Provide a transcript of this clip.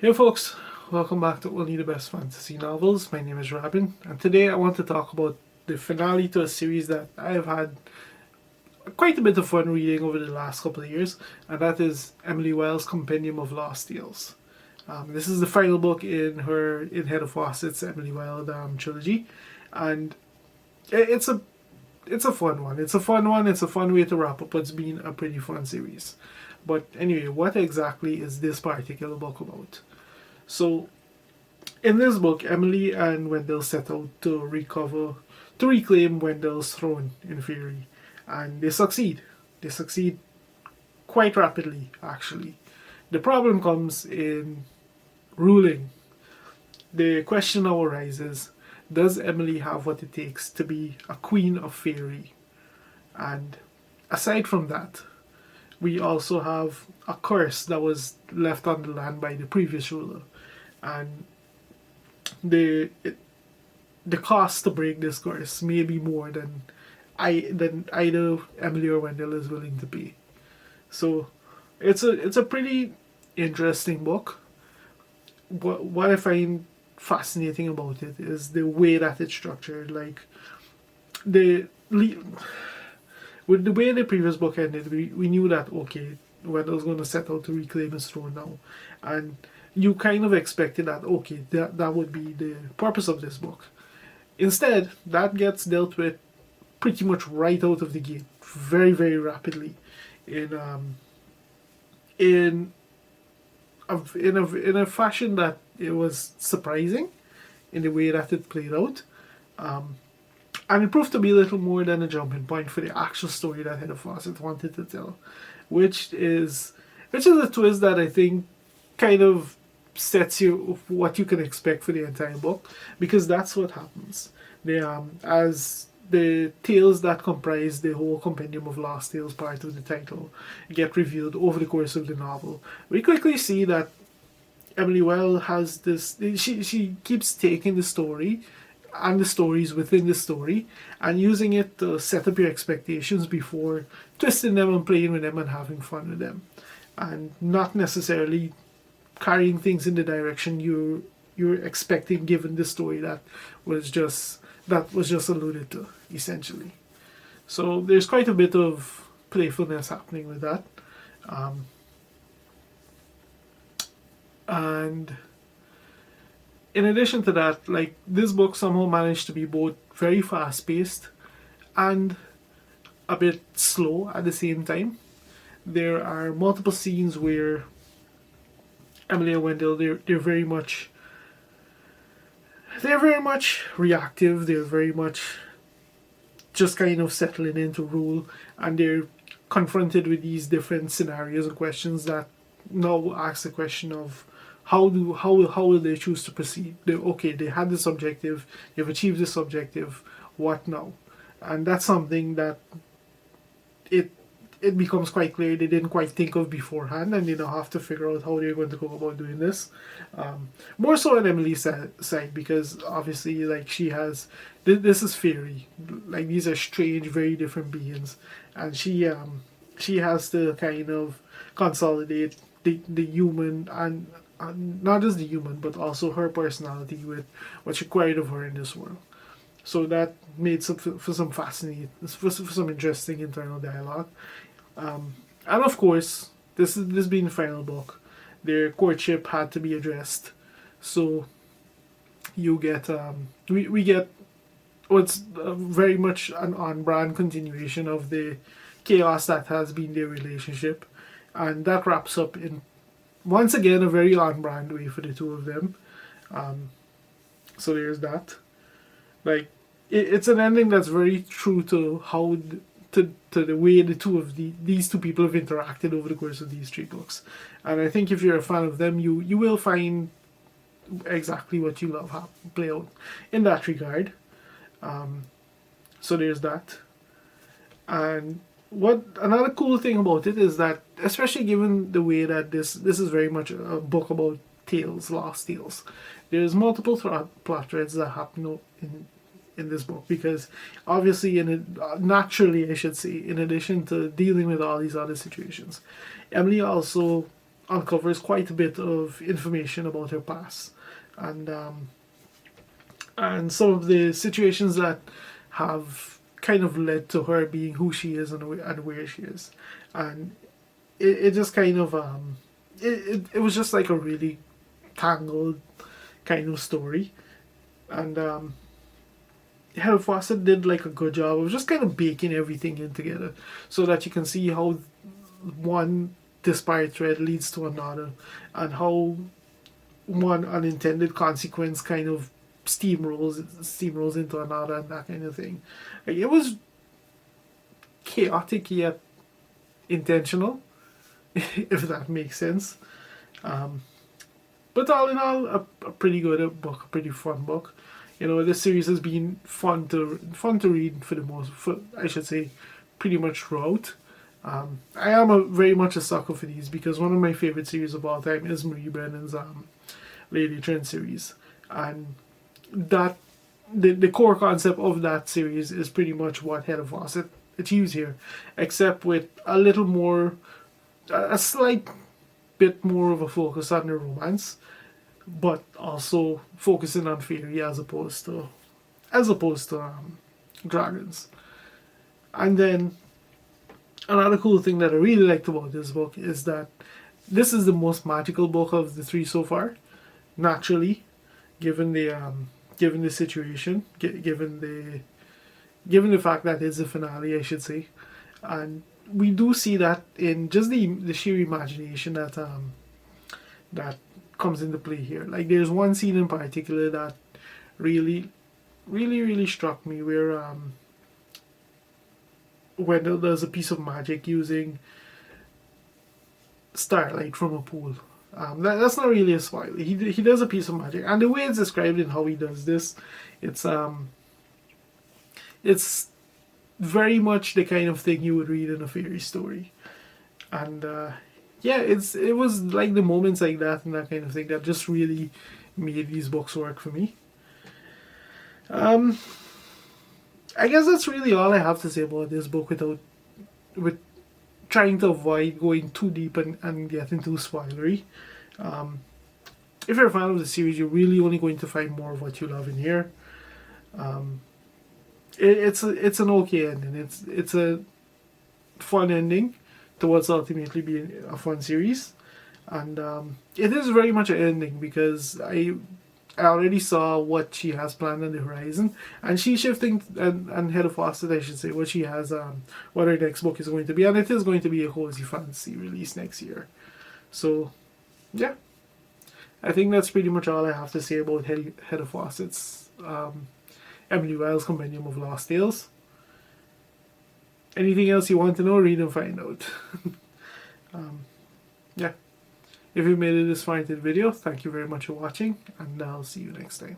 Hey folks, welcome back to Only the Best Fantasy Novels. My name is Robin, and today I want to talk about the finale to a series that I have had quite a bit of fun reading over the last couple of years, and that is Emily Wilde's Compendium of Lost Tales. This is the final book in Head of Fawcett's Emily Wilde trilogy, and it's a fun one. It's a fun one. It's a fun way to wrap up what's been a pretty fun series. But anyway, what exactly is this particular book about? So, in this book, Emily and Wendell set out to reclaim Wendell's throne in Fairy, and they succeed. They succeed quite rapidly, actually. The problem comes in ruling. The question now arises: does Emily have what it takes to be a queen of Fairy? And aside from that, we also have a curse that was left on the land by the previous ruler, and the the cost to break this curse may be more than either Emily or Wendell is willing to pay. So it's a pretty interesting book. What I find fascinating about it is the way that it's structured. Like the with the way the previous book ended, we knew that okay, Wendell's going to set out to reclaim his throne now, and you kind of expected that okay, that would be the purpose of this book. Instead, that gets dealt with pretty much right out of the gate, very very rapidly, in in in a fashion that it was surprising in the way that it played out. Um, and it proved to be little more than a jumping point for the actual story that Heather Fawcett wanted to tell, which is a twist that I think kind of sets you what you can expect for the entire book, because that's what happens. As the tales that comprise the whole compendium of lost tales part of the title get revealed over the course of the novel, we quickly see that Emily Well has this. She keeps taking the story and the stories within the story and using it to set up your expectations before twisting them and playing with them and having fun with them, and not necessarily carrying things in the direction you're expecting given the story was just that was just alluded to essentially. So there's quite a bit of playfulness happening with that, and in addition to that, like this book somehow managed to be both very fast paced and a bit slow at the same time. There are multiple scenes where Emily and Wendell they're very much reactive. They're very much just kind of settling into rule, and they're confronted with these different scenarios and questions that now ask the question of how will they choose to proceed? They had this objective, they've achieved this objective, what now? And that's something that it it becomes quite clear they didn't quite think of beforehand, and they now have to figure out how they're going to go about doing this. More so on Emily's side, because obviously, like she has, this is fairy, like these are strange, very different beings, and she has to kind of consolidate the human and not just the human, but also her personality with what's required of her in this world. So that made for some fascinating, for some interesting internal dialogue. And of course, this being the final book, their courtship had to be addressed. So you get we get what's very much an on-brand continuation of the chaos that has been their relationship, and that wraps up in once again a very on-brand way for the two of them. So there's that. Like it's an ending that's very true to how to the way the these two people have interacted over the course of these three books, and I think if you're a fan of them, you will find exactly what you love play out in that regard. So there's that, and what another cool thing about it is that, especially given the way that this is very much a book about tales, lost tales, there's multiple plot threads that happen in this book, because obviously naturally I should say, in addition to dealing with all these other situations, Emily also uncovers quite a bit of information about her past, and some of the situations that have kind of led to her being who she is and where she is, and it just kind of it was just like a really tangled kind of story, and Fawcett did like a good job of just kind of baking everything in together so that you can see how one disparate thread leads to another, and how one unintended consequence kind of steamrolls into another, and that kind of thing. Like, it was chaotic yet intentional, if that makes sense. But all in all, a pretty good book, a pretty fun book. You know, this series has been fun to read I should say, pretty much throughout. I am very much a sucker for these because one of my favorite series of all time is Marie Brennan's Lady Trent series, and that the core concept of that series is pretty much what Heather Fawcett achieves here, except with a slight bit more of a focus on the romance, but also focusing on fairy as opposed to dragons. And then another cool thing that I really liked about this book is that this is the most magical book of the three so far. Naturally, given the situation, given the fact that it's a finale, I should say, and we do see that in just the sheer imagination that comes into play here. Like, there's one scene in particular that really struck me, where when there's a piece of magic using starlight from a pool. That's not really a spoiler. He does a piece of magic, and the way it's described in how he does this, it's very much the kind of thing you would read in a fairy story, and it was like the moments like that and that kind of thing that just really made these books work for me. I guess that's really all I have to say about this book, with trying to avoid going too deep and getting too spoilery. If you're a fan of the series, you're really only going to find more of what you love in here. It's an okay ending. It's a fun ending to what's ultimately being a fun series, and it is very much an ending because I already saw what she has planned on the horizon, and she's shifting, and Heather Fawcett, I should say, what she has, what her next book is going to be, and it is going to be a cozy fantasy release next year. So, yeah, I think that's pretty much all I have to say about Heather Fawcett's Emily Wilde's Compendium of Lost Tales. Anything else you want to know, read and find out. Yeah. If you made it this far into the video, thank you very much for watching, and I'll see you next time.